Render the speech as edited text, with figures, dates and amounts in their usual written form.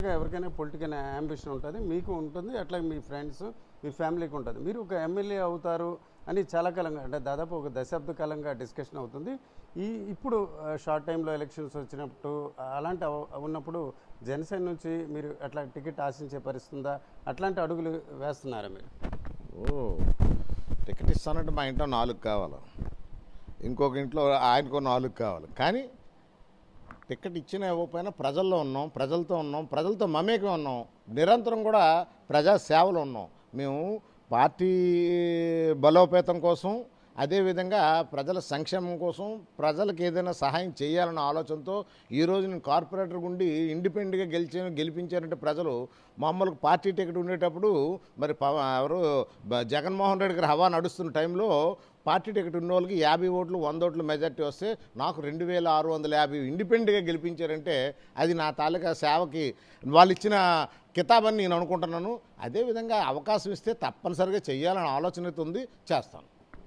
ఎవరికైనా political ambition ఉంటుంది, మీకు ఉంటుంది, అట్లా మీ ఫ్రెండ్స్ మీ ఫ్యామిలీకి ఉంటుంది. మీరు ఒక ఎమ్మెల్యే అవుతారు అని చాలా కాలంగా, అంటే దాదాపు ఒక దశాబ్ద కాలంగా డిస్కషన్ అవుతుంది. ఇప్పుడు షార్ట్ టైంలో ఎలక్షన్స్ వచ్చినప్పుడు అలాంటి ఉన్నప్పుడు జనసేన నుంచి మీరు అట్లా టికెట్ ఆశించే పరిస్థితుందా? అట్లాంటి అడుగులు వేస్తున్నారా మీరు? టికెట్ ఇస్తానంటే మా ఇంట్లో 4 కావాలి, ఇంకొక ఇంట్లో ఆయనకో 4 కావాలి. కానీ టికెట్ ఇచ్చినా ఇవ్వకపోయినా ప్రజల్లో ఉన్నాం, ప్రజలతో ఉన్నాం, ప్రజలతో మమేకం ఉన్నాం, నిరంతరం కూడా ప్రజా సేవలు ఉన్నాం. మేము పార్టీ బలోపేతం కోసం, అదేవిధంగా ప్రజల సంక్షేమం కోసం, ప్రజలకు ఏదైనా సహాయం చేయాలన్న ఆలోచనతో ఈరోజు నేను కార్పొరేటర్ గుండి ఇండిపెండెంట్గా గెలిపించారంటే ప్రజలు మామూలుగా పార్టీ టికెట్ ఉండేటప్పుడు మరి ఎవరు జగన్మోహన్ రెడ్డి గారు హవా నడుస్తున్న టైంలో పార్టీ టికెట్ ఉన్న వాళ్ళకి 50 ఓట్లు 100 ఓట్లు మెజార్టీ వస్తే నాకు 2650 ఇండిపెండెంట్గా గెలిపించారంటే అది నా తాలూకా సేవకి వాళ్ళు ఇచ్చిన కితాబని నేను అనుకుంటున్నాను. అదేవిధంగా అవకాశం ఇస్తే తప్పనిసరిగా చేయాలని ఆలోచన ఉంది, చేస్తాను.